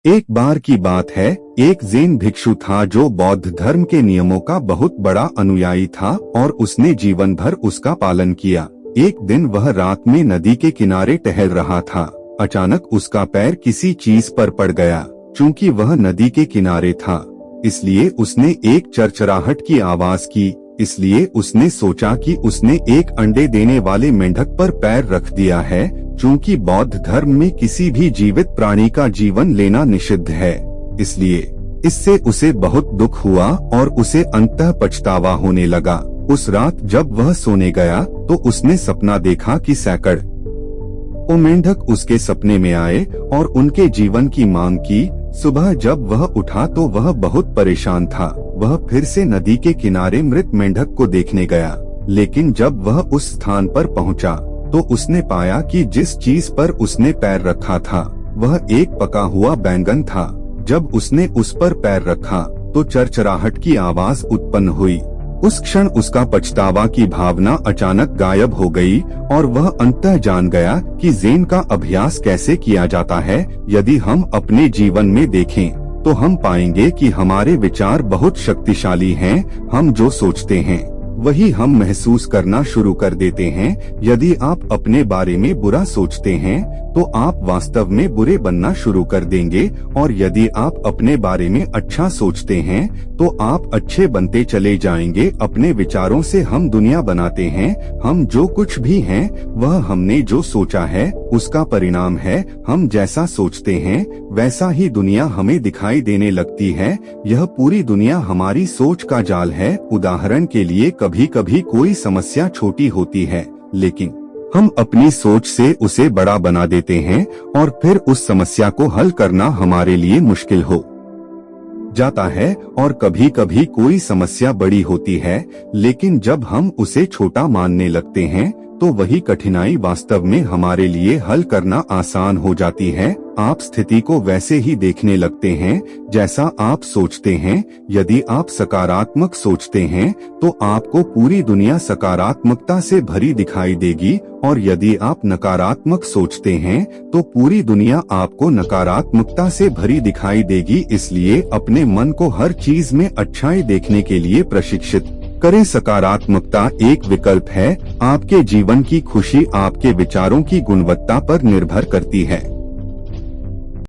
एक बार की बात है, एक जैन भिक्षु था जो बौद्ध धर्म के नियमों का बहुत बड़ा अनुयायी था और उसने जीवन भर उसका पालन किया। एक दिन वह रात में नदी के किनारे टहल रहा था। अचानक उसका पैर किसी चीज पर पड़ गया। चूंकि वह नदी के किनारे था, इसलिए उसने एक चरचराहट की आवाज की। इसलिए उसने सोचा कि उसने एक अंडे देने वाले मेंढक पर पैर रख दिया है। चूंकि बौद्ध धर्म में किसी भी जीवित प्राणी का जीवन लेना निषिद्ध है, इसलिए इससे उसे बहुत दुख हुआ और उसे अंततः पछतावा होने लगा। उस रात जब वह सोने गया तो उसने सपना देखा कि सैकड़ों मेंढक उसके सपने में आए और उनके जीवन की मांग की। सुबह जब वह उठा तो वह बहुत परेशान था। वह फिर से नदी के किनारे मृत मेंढक को देखने गया, लेकिन जब वह उस स्थान पर पहुंचा तो उसने पाया कि जिस चीज पर उसने पैर रखा था वह एक पका हुआ बैंगन था। जब उसने उस पर पैर रखा तो चरचराहट की आवाज उत्पन्न हुई। उस क्षण उसका पछतावा की भावना अचानक गायब हो गई और वह अंततः जान गया कि ज़ेन का अभ्यास कैसे किया जाता है। यदि हम अपने जीवन में देखें तो हम पाएंगे कि हमारे विचार बहुत शक्तिशाली हैं। हम जो सोचते हैं वही हम महसूस करना शुरू कर देते हैं। यदि आप अपने बारे में बुरा सोचते हैं तो आप वास्तव में बुरे बनना शुरू कर देंगे, और यदि आप अपने बारे में अच्छा सोचते हैं तो आप अच्छे बनते चले जाएंगे। अपने विचारों से हम दुनिया बनाते हैं। हम जो कुछ भी हैं वह हमने जो सोचा है उसका परिणाम है। हम जैसा सोचते हैं वैसा ही दुनिया हमें दिखाई देने लगती है। यह पूरी दुनिया हमारी सोच का जाल है। उदाहरण के लिए कभी कभी कोई समस्या छोटी होती है, लेकिन हम अपनी सोच से उसे बड़ा बना देते हैं और फिर उस समस्या को हल करना हमारे लिए मुश्किल हो जाता है। और कभी कभी कोई समस्या बड़ी होती है, लेकिन जब हम उसे छोटा मानने लगते हैं तो वही कठिनाई वास्तव में हमारे लिए हल करना आसान हो जाती है। आप स्थिति को वैसे ही देखने लगते हैं जैसा आप सोचते हैं। यदि आप सकारात्मक सोचते हैं तो आपको पूरी दुनिया सकारात्मकता से भरी दिखाई देगी, और यदि आप नकारात्मक सोचते हैं तो पूरी दुनिया आपको नकारात्मकता से भरी दिखाई देगी। इसलिए अपने मन को हर चीज में अच्छाई देखने के लिए प्रशिक्षित करें। सकारात्मकता एक विकल्प है। आपके जीवन की खुशी आपके विचारों की गुणवत्ता पर निर्भर करती है।